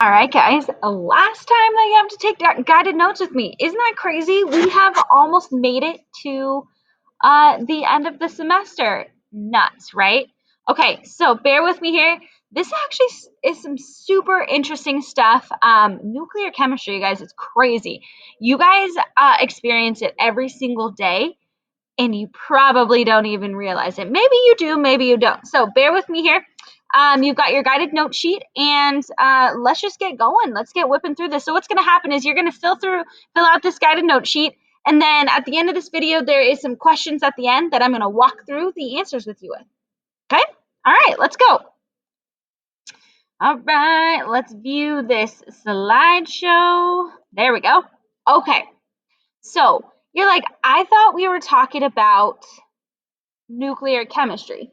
All right, guys, last time that you have to take guided notes with me. Isn't that crazy? We have almost made it to the end of the semester. Nuts, right? Okay, so bear with me here. This actually is some super interesting stuff. Nuclear chemistry, you guys, it's crazy. You guys experience it every single day, and you probably don't even realize it. Maybe you do, maybe you don't. So bear with me here. You've got your guided note sheet, and let's just get going. Let's get whipping through this. So what's going to happen is you're going to fill out this guided note sheet, and then at the end of this video, there is some questions at the end that I'm going to walk through the answers with you with. Okay? All right, let's go. All right, let's view this slideshow. There we go. Okay, so you're like, I thought we were talking about nuclear chemistry.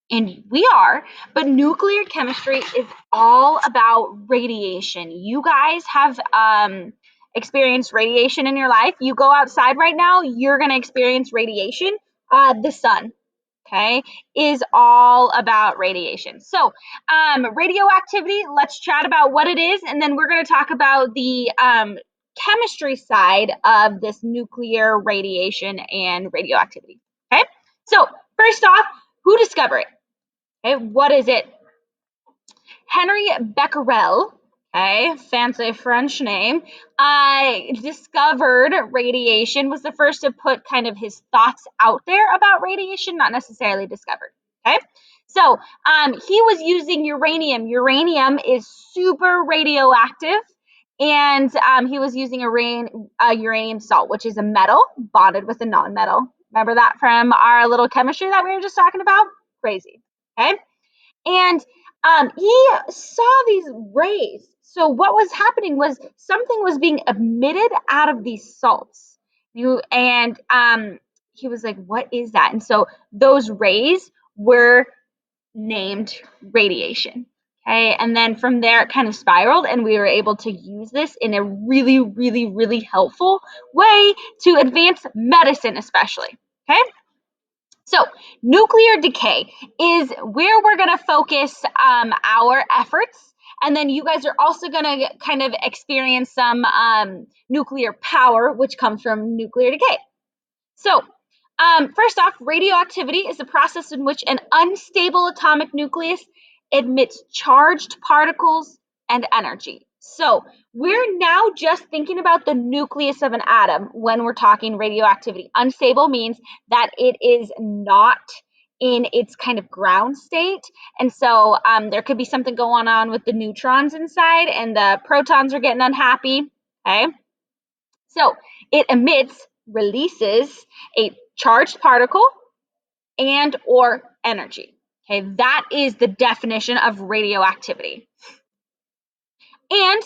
And we are, but nuclear chemistry is all about radiation. You guys have experienced radiation in your life. You go outside right now, you're going to experience radiation. The sun, okay, is all about radiation. So radioactivity, let's chat about what it is, and then we're going to talk about the chemistry side of this nuclear radiation and radioactivity. Okay, so first off, who discovered it? Okay, what is it? Henry Becquerel, okay, fancy French name, discovered radiation, was the first to put kind of his thoughts out there about radiation, not necessarily discovered, okay? So he was using uranium. Uranium is super radioactive, and he was using uranium salt, which is a metal bonded with a non-metal. Remember that from our little chemistry that we were just talking about? Crazy, okay? And he saw these rays. So what was happening was something was being emitted out of these salts. And he was like, what is that? And so those rays were named radiation. Okay. And then from there, it kind of spiraled, and we were able to use this in a really, really, really helpful way to advance medicine, especially. Okay. So nuclear decay is where we're going to focus our efforts. And then you guys are also going to kind of experience some nuclear power, which comes from nuclear decay. So first off, radioactivity is the process in which an unstable atomic nucleus emits charged particles and energy. So we're now just thinking about the nucleus of an atom when we're talking radioactivity. Unstable means that it is not in its kind of ground state. And so there could be something going on with the neutrons inside, and the protons are getting unhappy. Okay. So it releases a charged particle and or energy. Okay, that is the definition of radioactivity. And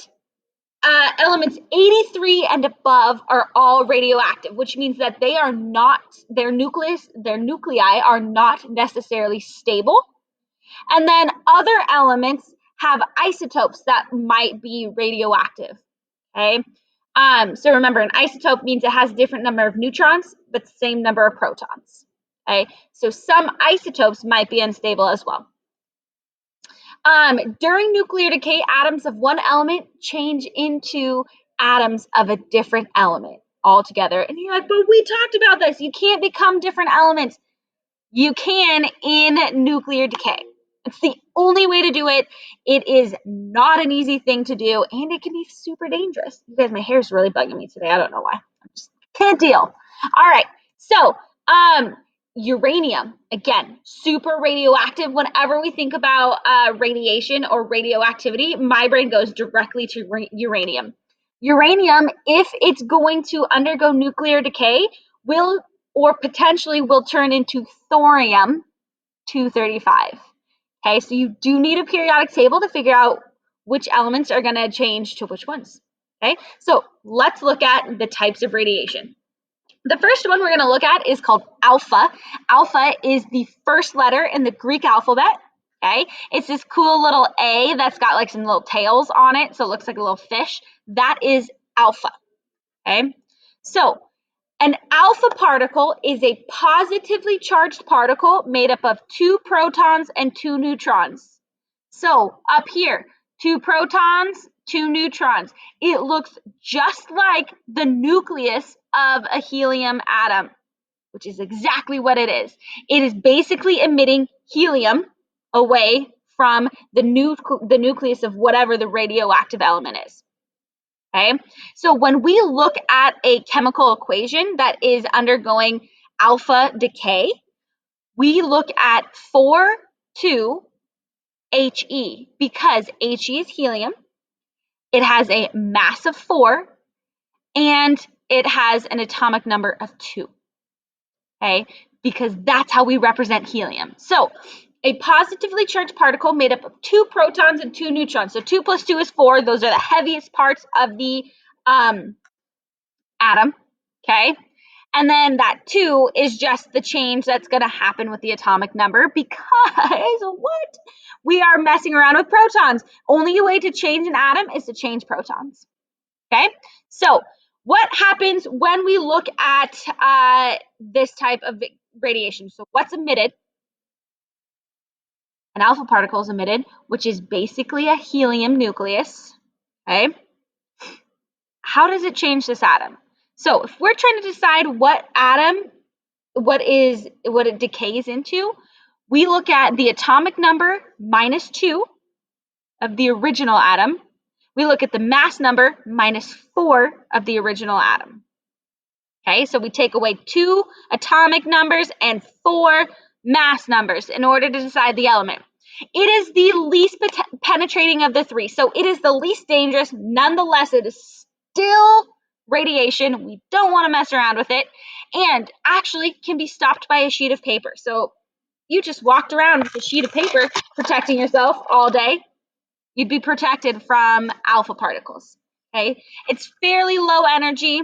elements 83 and above are all radioactive, which means that they are not, their nuclei are not necessarily stable. And then other elements have isotopes that might be radioactive. Okay. So remember, an isotope means it has a different number of neutrons, but the same number of protons. Okay. So some isotopes might be unstable as well. During nuclear decay, atoms of one element change into atoms of a different element altogether. And you're like, but we talked about this. You can't become different elements. You can in nuclear decay. It's the only way to do it. It is not an easy thing to do, and it can be super dangerous. You guys, my hair is really bugging me today. I don't know why. I just can't deal. All right. So, uranium, again, super radioactive. Whenever we think about radiation or radioactivity, my brain goes directly to uranium. Uranium, if it's going to undergo nuclear decay, will or potentially will turn into thorium-235. Okay, so you do need a periodic table to figure out which elements are going to change to which ones. Okay, so let's look at the types of radiation. The first one we're going to look at is called alpha. Alpha is the first letter in the Greek alphabet. Okay, it's this cool little A that's got like some little tails on it, so it looks like a little fish. That is alpha. Okay, so an alpha particle is a positively charged particle made up of 2 protons and 2 neutrons. So up here, 2 protons, 2 neutrons. It looks just like the nucleus of a helium atom, which is exactly what it is. It is basically emitting helium away from the nucleus of whatever the radioactive element is. Okay, so when we look at a chemical equation that is undergoing alpha decay, we look at 4,2He because He is helium, it has a mass of 4, and it has an atomic number of 2. Okay, because that's how we represent helium. So a positively charged particle made up of 2 protons and 2 neutrons. So 2 plus 2 is 4. Those are the heaviest parts of the atom. Okay, and then that 2 is just the change that's going to happen with the atomic number because what? We are messing around with protons. Only way to change an atom is to change protons. Okay, so what happens when we look at this type of radiation? So what's emitted? An alpha particle is emitted, which is basically a helium nucleus. Okay, how does it change this atom? So if we're trying to decide what atom, what it decays into, we look at the atomic number minus 2 of the original atom. We look at the mass number minus 4 of the original atom. Okay, so we take away 2 atomic numbers and 4 mass numbers in order to decide the element. It is the least penetrating of the 3, so it is the least dangerous. Nonetheless, it is still radiation. We don't want to mess around with it, and actually can be stopped by a sheet of paper. So you just walked around with a sheet of paper protecting yourself all day, you'd be protected from alpha particles. Okay, it's fairly low energy.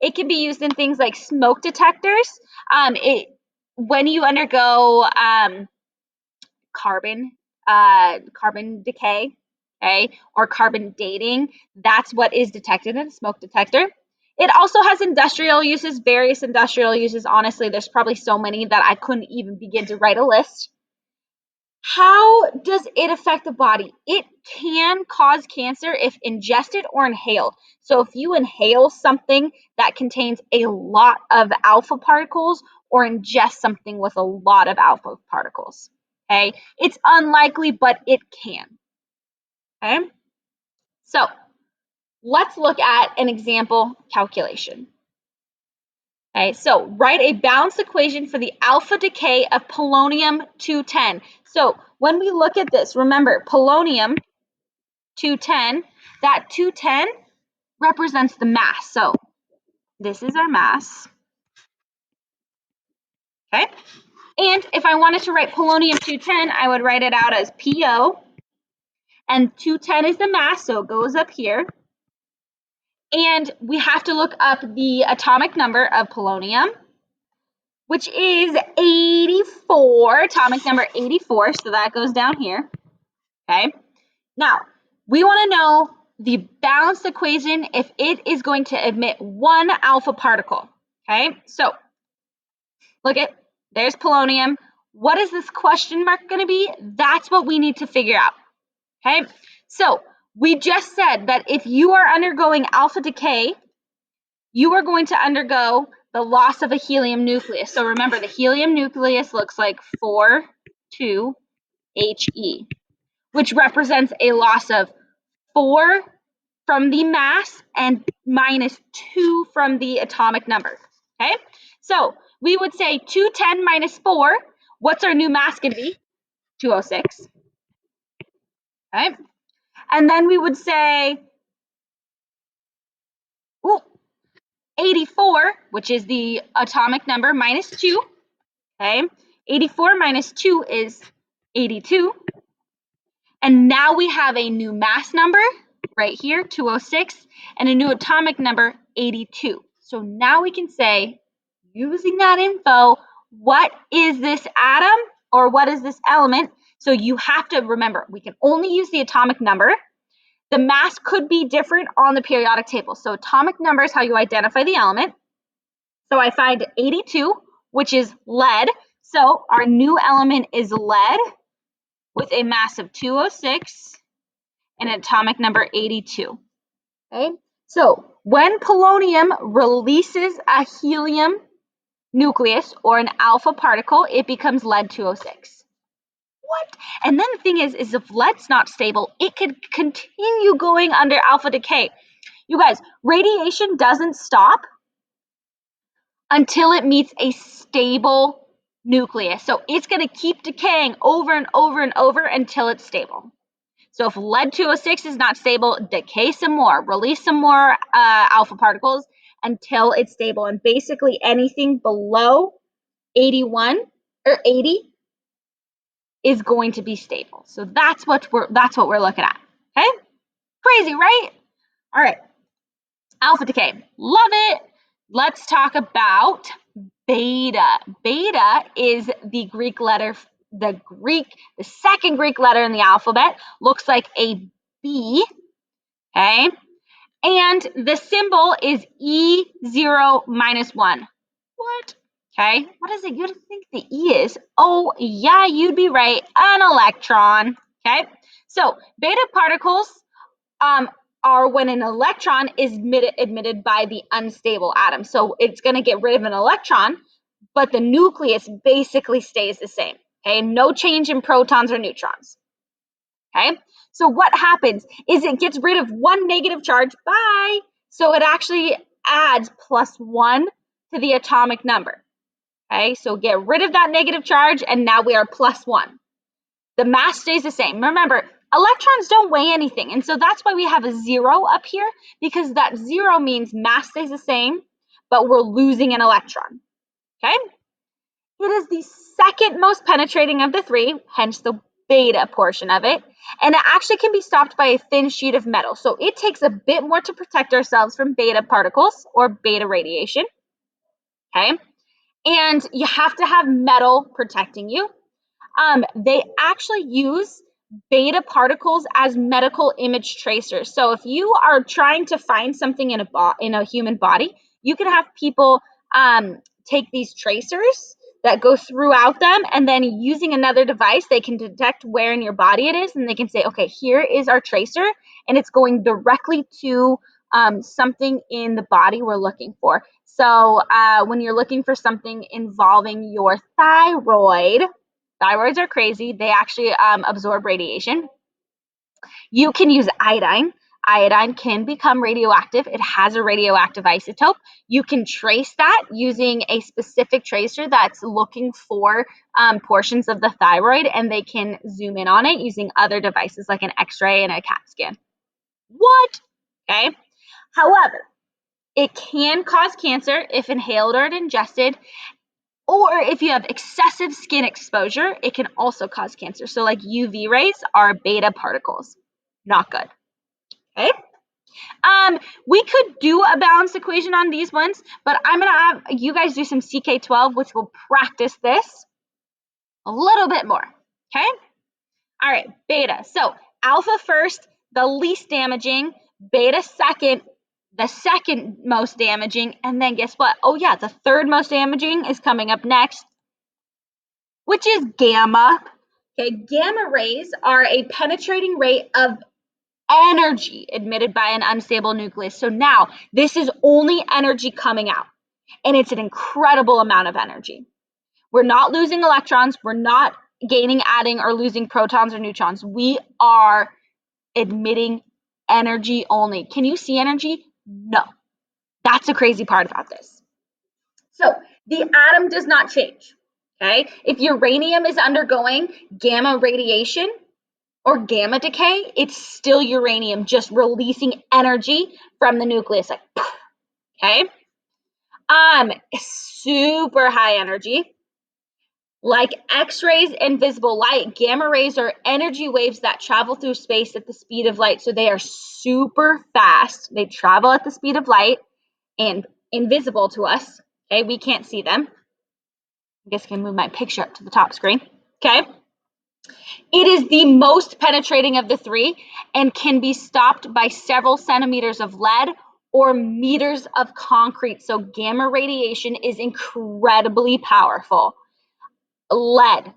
It can be used in things like smoke detectors. When you undergo carbon decay, okay, or carbon dating, that's what is detected in a smoke detector. It also has industrial uses, various industrial uses. Honestly, there's probably so many that I couldn't even begin to write a list. How does it affect the body? It can cause cancer if ingested or inhaled. So if you inhale something that contains a lot of alpha particles or ingest something with a lot of alpha particles, okay? It's unlikely, but it can, okay? So let's look at an example calculation. Okay, so write a balanced equation for the alpha decay of polonium-210. So when we look at this, remember polonium-210, that 210 represents the mass. So this is our mass. Okay, and if I wanted to write polonium-210, I would write it out as PO, and 210 is the mass, so it goes up here. And we have to look up the atomic number of polonium, which is 84, atomic number 84, so that goes down here, okay? Now, we want to know the balanced equation if it is going to emit 1 alpha particle, okay? So, look at, there's polonium. What is this question mark going to be? That's what we need to figure out, okay? So, we just said that if you are undergoing alpha decay, you are going to undergo the loss of a helium nucleus. So remember, the helium nucleus looks like 4,2He, which represents a loss of 4 from the mass and minus 2 from the atomic number. Okay, so we would say 210 minus 4. What's our new mass going to be? 206. Okay, and then we would say, ooh, 84, which is the atomic number, minus 2. Okay, 84 minus 2 is 82. And now we have a new mass number right here, 206, and a new atomic number, 82. So now we can say, using that info, what is this atom or what is this element? So you have to remember, we can only use the atomic number. The mass could be different on the periodic table. So atomic number is how you identify the element. So I find 82, which is lead. So our new element is lead with a mass of 206 and atomic number 82. Okay, so when polonium releases a helium nucleus or an alpha particle, it becomes lead-206. What? And then the thing is if lead's not stable, it could continue going under alpha decay. You guys, radiation doesn't stop until it meets a stable nucleus. So it's going to keep decaying over and over and over until it's stable. So if lead-206 is not stable, decay some more, release some more alpha particles until it's stable. And basically anything below 81 or 80 is going to be stable. So that's what we're looking at. Okay? Crazy, right? All right. Alpha decay. Love it. Let's talk about beta. Beta is the Greek letter, the second Greek letter in the alphabet. Looks like a B. Okay? And the symbol is E0 minus 1. What? Okay, what is it you think the E is? Oh, yeah, you'd be right, an electron. Okay, so beta particles are when an electron is emitted by the unstable atom. So it's going to get rid of an electron, but the nucleus basically stays the same. Okay, no change in protons or neutrons. Okay, so what happens is it gets rid of one negative charge, bye. So it actually adds +1 to the atomic number. Okay, so get rid of that negative charge, and now we are +1. The mass stays the same. Remember, electrons don't weigh anything, and so that's why we have a 0 up here, because that 0 means mass stays the same, but we're losing an electron. Okay? It is the second most penetrating of the three, hence the beta portion of it, and it actually can be stopped by a thin sheet of metal. So it takes a bit more to protect ourselves from beta particles or beta radiation. Okay? And you have to have metal protecting you. They actually use beta particles as medical image tracers. So if you are trying to find something in a human body, you can have people take these tracers that go throughout them, and then using another device, they can detect where in your body it is, and they can say, okay, here is our tracer, and it's going directly to something in the body we're looking for. So when you're looking for something involving your thyroid, thyroids are crazy. They actually absorb radiation. You can use iodine. Iodine can become radioactive. It has a radioactive isotope. You can trace that using a specific tracer that's looking for portions of the thyroid, and they can zoom in on it using other devices like an X-ray and a CAT scan. What? Okay. However, it can cause cancer if inhaled or ingested, or if you have excessive skin exposure, it can also cause cancer. So like UV rays are beta particles. Not good. Okay. We could do a balanced equation on these ones, but I'm gonna have you guys do some CK12, which will practice this a little bit more. Okay. All right, beta. So alpha first, the least damaging, beta second, the second most damaging, and then guess what? Oh yeah, the third most damaging is coming up next, which is gamma. Okay, gamma rays are a penetrating rate of energy emitted by an unstable nucleus. So now this is only energy coming out, and it's an incredible amount of energy. We're not losing electrons, we're not gaining, adding, or losing protons or neutrons. We are emitting energy only. Can you see energy? No. That's the crazy part about this. So the atom does not change. Okay? If uranium is undergoing gamma radiation or gamma decay, it's still uranium just releasing energy from the nucleus. Like, okay? Super high energy. Like X-rays and visible light, gamma rays are energy waves that travel through space at the speed of light. So they are super fast. They travel at the speed of light and invisible to us. Okay, we can't see them. I guess I can move my picture up to the top screen. Okay. It is the most penetrating of the three and can be stopped by several centimeters of lead or meters of concrete. So gamma radiation is incredibly powerful. Lead.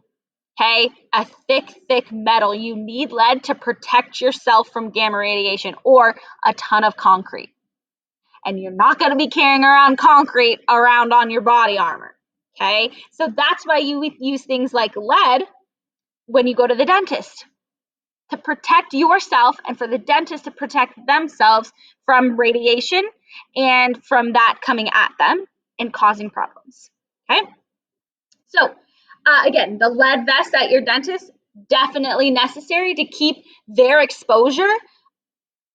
okay? A thick metal. You need lead to protect yourself from gamma radiation, or a ton of concrete. And you're not going to be carrying around concrete around on your body armor, okay? So that's why you use things like lead when you go to the dentist, to protect yourself and for the dentist to protect themselves from radiation and from that coming at them and causing problems, okay? So again, the lead vest at your dentist, definitely necessary to keep their exposure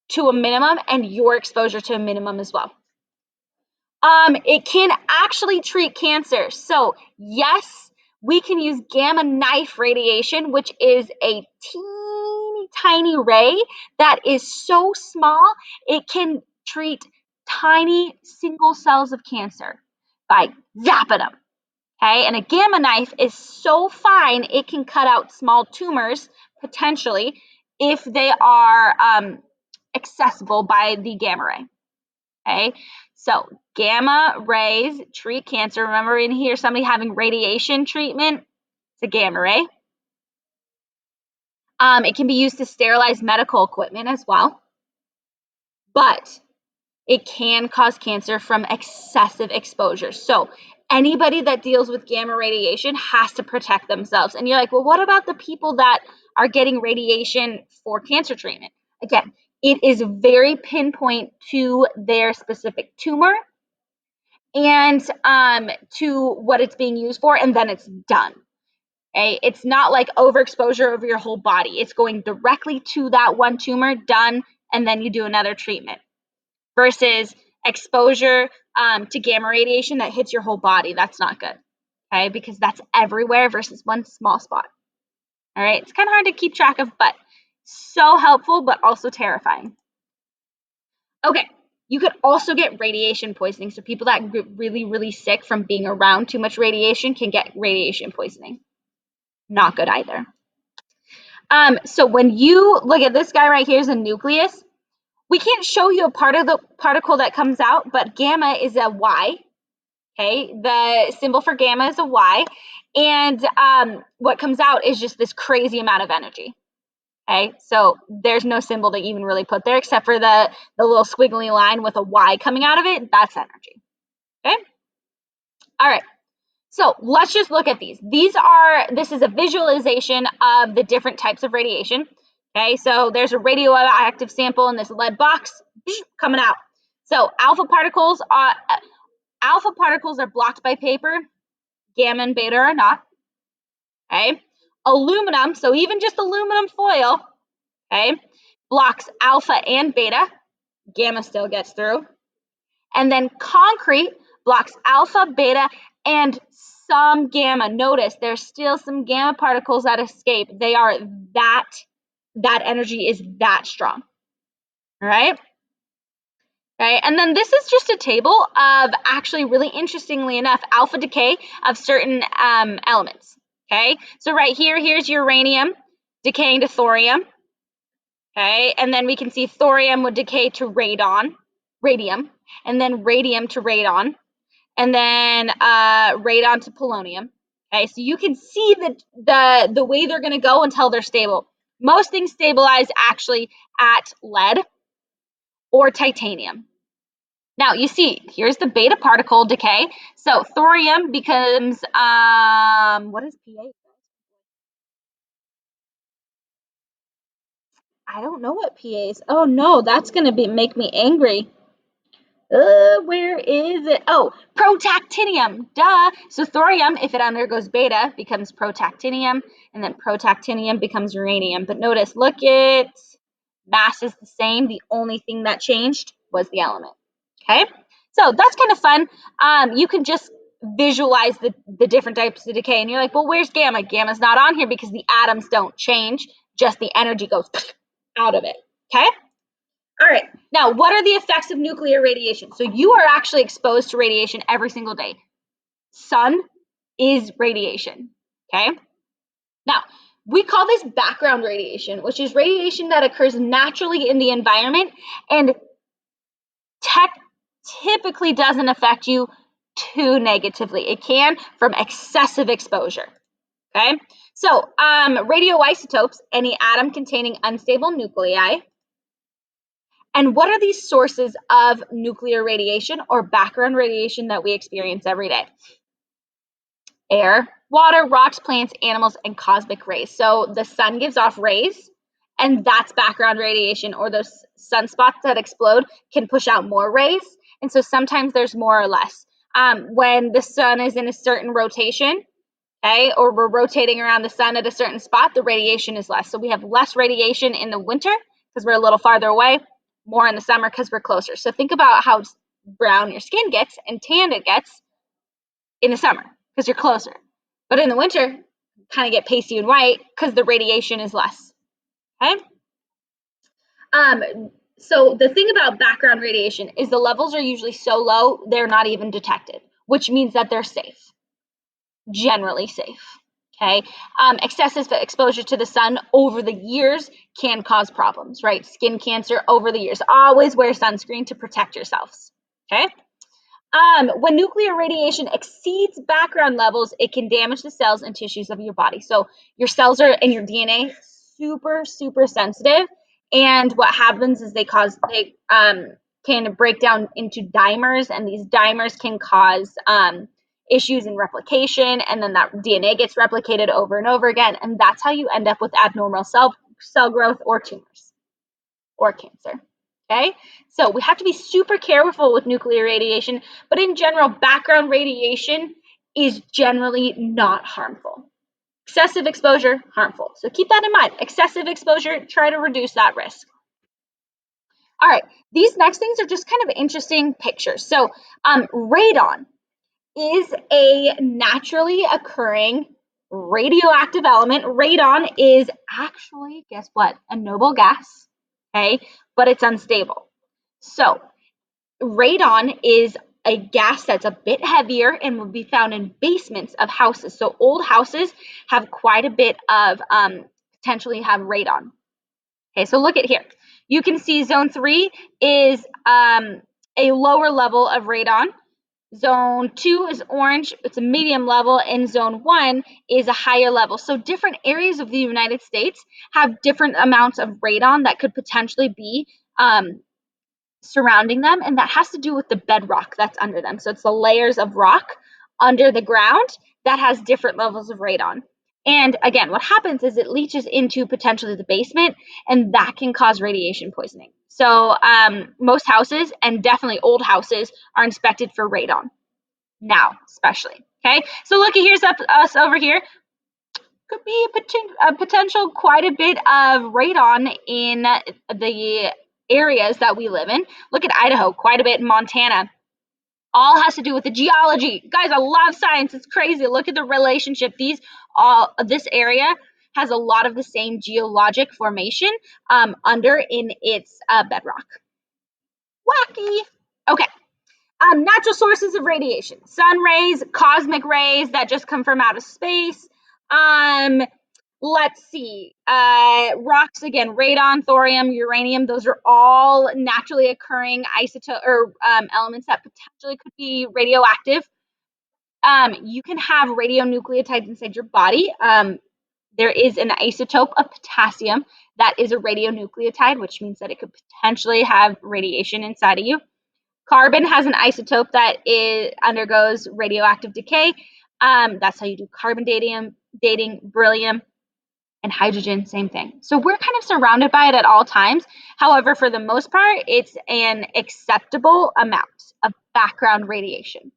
to a minimum and your exposure to a minimum as well. It can actually treat cancer. So yes, we can use gamma knife radiation, which is a teeny tiny ray that is so small, it can treat tiny single cells of cancer by zapping them. Okay, and a gamma knife is so fine, it can cut out small tumors potentially if they are accessible by the gamma ray. Okay, so gamma rays treat cancer. Remember in here somebody having radiation treatment? It's a gamma ray. It can be used to sterilize medical equipment as well, but it can cause cancer from excessive exposure. So anybody that deals with gamma radiation has to protect themselves. And you're like, well, what about the people that are getting radiation for cancer treatment? Again, it is very pinpoint to their specific tumor and to what it's being used for, and then it's done. Okay? It's not like overexposure over your whole body. It's going directly to that one tumor, done, and then you do another treatment. Versus exposure to gamma radiation that hits your whole body. That's not good, okay? Because that's everywhere versus one small spot. All right, it's kind of hard to keep track of, but so helpful, but also terrifying. Okay, you could also get radiation poisoning. So people that get really, really sick from being around too much radiation can get radiation poisoning. Not good either. So when you look at this guy right here is a nucleus. We can't show you a part of the particle that comes out, but gamma is a Y. Okay, the symbol for gamma is a Y, and what comes out is just this crazy amount of energy. Okay, so there's no symbol to even really put there except for the little squiggly line with a Y coming out of it. That's energy. Okay, all right. So let's just look at these. This is a visualization of the different types of radiation. Okay, so there's a radioactive sample in this lead box coming out. So alpha particles are blocked by paper, gamma and beta are not. Okay, aluminum, so even just aluminum foil, okay, blocks alpha and beta, gamma still gets through. And then concrete blocks alpha, beta, and some gamma. Notice there's still some gamma particles that escape. They are that energy is that strong. All right. Okay, and then this is just a table of actually really interestingly enough alpha decay of certain elements. Okay, so right here, here's uranium decaying to thorium. Okay, and then we can see thorium would decay to radium, and then radium to radon, and then radon to polonium. Okay, so you can see the way they're going to go until they're stable. Most things stabilize actually at lead or titanium. Now you see, here's the beta particle decay. So thorium becomes what is pH? I don't know what pH is. Oh no, that's gonna make me angry. Where is it? Oh, protactinium. Duh. So thorium, if it undergoes beta, becomes protactinium, and then protactinium becomes uranium. But notice, look at mass is the same. The only thing that changed was the element. Okay, so that's kind of fun. You can just visualize the different types of decay, and you're like, well, where's gamma? Gamma's not on here because the atoms don't change, just the energy goes out of it. Okay. All right. Now, what are the effects of nuclear radiation? So you are actually exposed to radiation every single day. Sun is radiation. Okay. Now, we call this background radiation, which is radiation that occurs naturally in the environment and typically doesn't affect you too negatively. It can from excessive exposure. Okay. So radioisotopes, any atom containing unstable nuclei. And what are these sources of nuclear radiation or background radiation that we experience every day? Air, water, rocks, plants, animals, and cosmic rays. So the sun gives off rays, and that's background radiation, or those sunspots that explode can push out more rays. And so sometimes there's more or less. When the sun is in a certain rotation, okay, or we're rotating around the sun at a certain spot, the radiation is less. So we have less radiation in the winter because we're a little farther away, more in the summer because we're closer. So think about how brown your skin gets and tan it gets in the summer because you're closer. But in the winter, kind of get pasty and white because the radiation is less. Okay? So the thing about background radiation is the levels are usually so low, they're not even detected, which means that they're safe, generally safe. Okay, excessive exposure to the sun over the years can cause problems, right? Skin cancer over the years. Always wear sunscreen to protect yourselves. Okay. When nuclear radiation exceeds background levels, it can damage the cells and tissues of your body. So your cells are in your DNA super, super sensitive. And what happens is they can break down into dimers, and these dimers can cause issues in replication, and then that DNA gets replicated over and over again, and that's how you end up with abnormal cell growth or tumors or cancer. Okay, so we have to be super careful with nuclear radiation, but in general, background radiation is generally not harmful. Excessive exposure, harmful. So keep that in mind. Excessive exposure, try to reduce that risk. All right, these next things are just kind of interesting pictures. So radon is a naturally occurring radioactive element. Radon is actually, guess what? A noble gas, okay? But it's unstable. So radon is a gas that's a bit heavier and will be found in basements of houses. So old houses have quite a bit of potentially have radon. Okay, so look at here. You can see zone 3 is a lower level of radon. Zone 2 is orange, it's a medium level, and zone 1 is a higher level. So different areas of the United States have different amounts of radon that could potentially be surrounding them, and that has to do with the bedrock that's under them. So it's the layers of rock under the ground that has different levels of radon. And again, what happens is it leaches into potentially the basement, and that can cause radiation poisoning. So most houses, and definitely old houses, are inspected for radon now, especially. Okay, so look at here's us over here. Could be a potential quite a bit of radon in the areas that we live in. Look at Idaho, quite a bit in Montana. All has to do with the geology. Guys, I love science. It's crazy. Look at the relationship. This area has a lot of the same geologic formation under in its bedrock. Wacky. Okay. Natural sources of radiation: sun rays, cosmic rays that just come from outer space. Let's see. Rocks again: radon, thorium, uranium. Those are all naturally occurring isotope or elements that potentially could be radioactive. You can have radionucleotides inside your body. There is an isotope of potassium that is a radionucleotide, which means that it could potentially have radiation inside of you. Carbon has an isotope that undergoes radioactive decay. That's how you do carbon dating, beryllium, and hydrogen, same thing. So we're kind of surrounded by it at all times. However, for the most part, it's an acceptable amount of background radiation.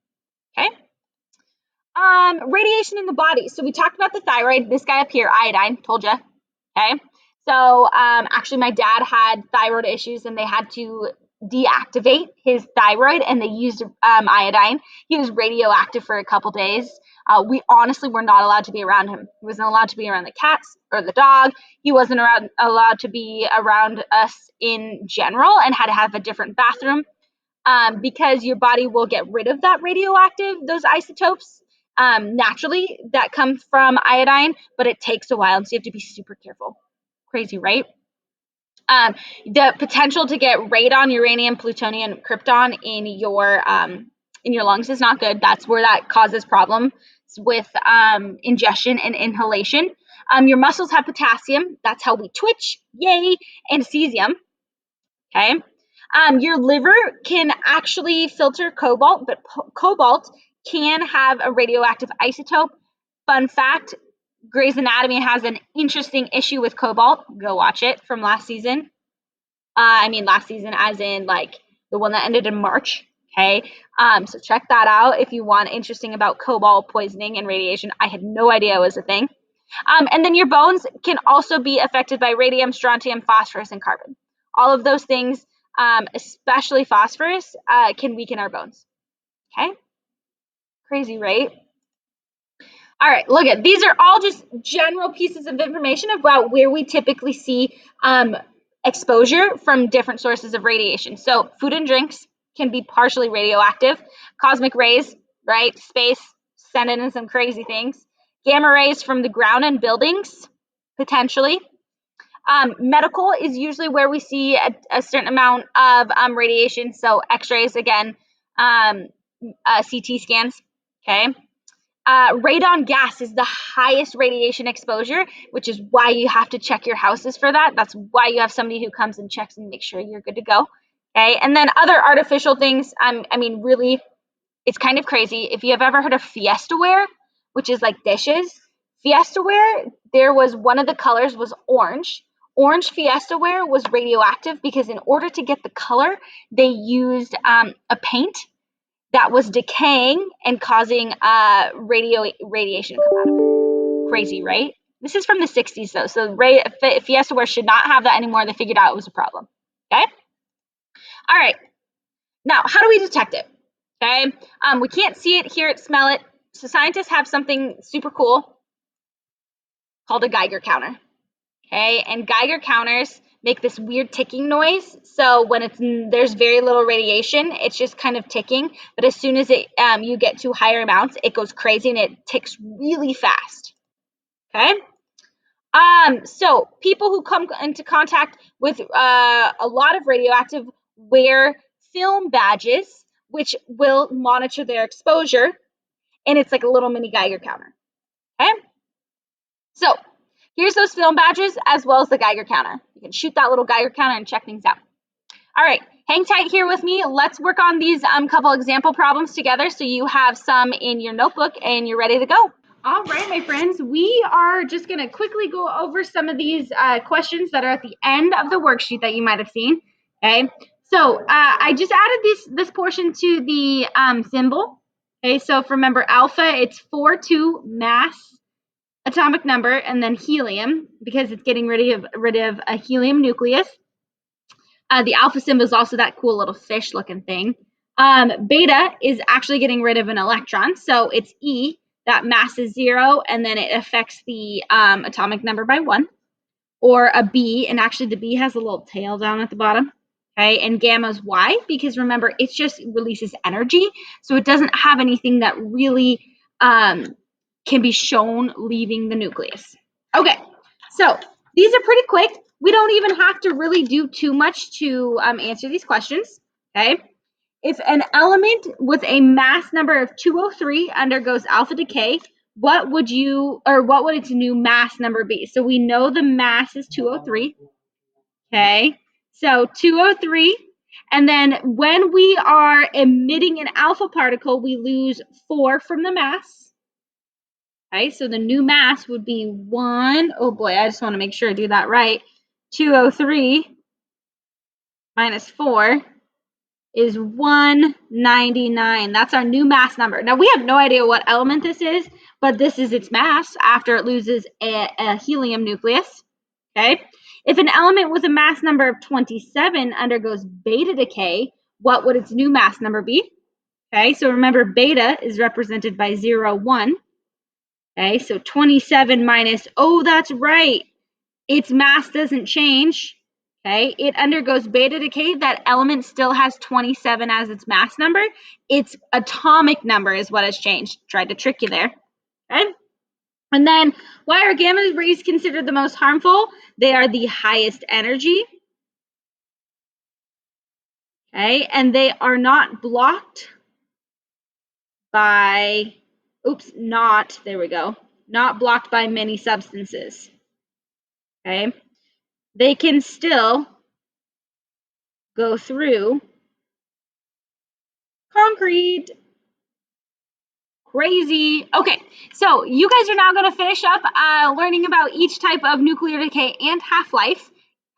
Okay. Radiation in the body. So we talked about the thyroid. This guy up here, iodine, told you. Okay. So actually, my dad had thyroid issues, and they had to deactivate his thyroid, and they used iodine. He was radioactive for a couple days. We honestly were not allowed to be around him. He wasn't allowed to be around the cats or the dog. He wasn't allowed to be around us in general, and had to have a different bathroom because your body will get rid of those isotopes naturally that come from iodine, but it takes a while, and so you have to be super careful. Crazy, right? The potential to get radon, uranium, plutonium, krypton in your lungs is not good. That's where that causes problems with ingestion and inhalation. Your muscles have potassium. That's how we twitch. Yay. And cesium. Okay. Your liver can actually filter cobalt, but cobalt can have a radioactive isotope. Fun fact, Grey's Anatomy has an interesting issue with cobalt. Go watch it from last season. Last season as in like the one that ended in March. Okay. So check that out if you want interesting about cobalt poisoning and radiation. I had no idea it was a thing. And then your bones can also be affected by radium, strontium, phosphorus, and carbon. All of those things, especially phosphorus, can weaken our bones. Okay. Crazy, right? All right, look at these are all just general pieces of information about where we typically see exposure from different sources of radiation. So food and drinks can be partially radioactive. Cosmic rays, right? Space, sending in some crazy things. Gamma rays from the ground and buildings, potentially. Medical is usually where we see a certain amount of radiation. So x-rays, again, CT scans, okay? Radon gas is the highest radiation exposure, which is why you have to check your houses for that. That's why you have somebody who comes and checks and makes sure you're good to go. Okay, and then other artificial things. Really, it's kind of crazy. If you have ever heard of Fiestaware, which is like dishes, Fiestaware, there was one of the colors was orange. Orange Fiestaware was radioactive because in order to get the color, they used a paint that was decaying and causing radiation to come out of it. Crazy, right? This is from the 60s, though, so Fiestaware should not have that anymore. They figured out it was a problem. Okay? All right. Now, how do we detect it? Okay? We can't see it, hear it, smell it. So scientists have something super cool called a Geiger counter. Okay? And Geiger counters make this weird ticking noise. So when there's very little radiation, it's just kind of ticking. But as soon as you get to higher amounts, it goes crazy and it ticks really fast. Okay. So people who come into contact with a lot of radioactive wear film badges, which will monitor their exposure, and it's like a little mini Geiger counter. Okay. So here's those film badges as well as the Geiger counter. You can shoot that little Geiger counter and check things out. All right, hang tight here with me. Let's work on these couple example problems together so you have some in your notebook and you're ready to go. All right, my friends, we are just going to quickly go over some of these questions that are at the end of the worksheet that you might have seen. Okay, so I just added this portion to the symbol. Okay, so remember alpha, it's 4-2 mass atomic number, and then helium, because it's getting rid of a helium nucleus. The alpha symbol is also that cool little fish looking thing. Beta is actually getting rid of an electron, so it's E, that mass is 0, and then it affects the atomic number by 1. Or a B, and actually the B has a little tail down at the bottom. Okay, and gamma is Y, because remember, it just releases energy, so it doesn't have anything that really can be shown leaving the nucleus. Okay, so these are pretty quick. We don't even have to really do too much to answer these questions. Okay, if an element with a mass number of 203 undergoes alpha decay, what would its new mass number be? So we know the mass is 203. Okay, so 203. And then when we are emitting an alpha particle, we lose 4 from the mass. Okay, so the new mass would be 1. Oh boy, I just want to make sure I do that right. 203 minus 4 is 199. That's our new mass number. Now, we have no idea what element this is, but this is its mass after it loses a helium nucleus. Okay. If an element with a mass number of 27 undergoes beta decay, what would its new mass number be? Okay, so remember beta is represented by 0, 1. Okay, so 27 minus, oh, that's right, its mass doesn't change. Okay, it undergoes beta decay. That element still has 27 as its mass number. Its atomic number is what has changed. Tried to trick you there. Okay. And then, why are gamma rays considered the most harmful? They are the highest energy. Okay, and they are not blocked by, there we go. not blocked by many substances. Okay? They can still go through concrete. Crazy. Okay, so you guys are now going to finish up learning about each type of nuclear decay and half-life,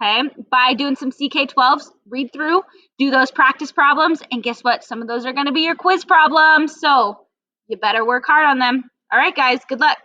okay, by doing some CK12s, read through, do those practice problems, and guess what? Some of those are going to be your quiz problems, so you better work hard on them. All right, guys, good luck.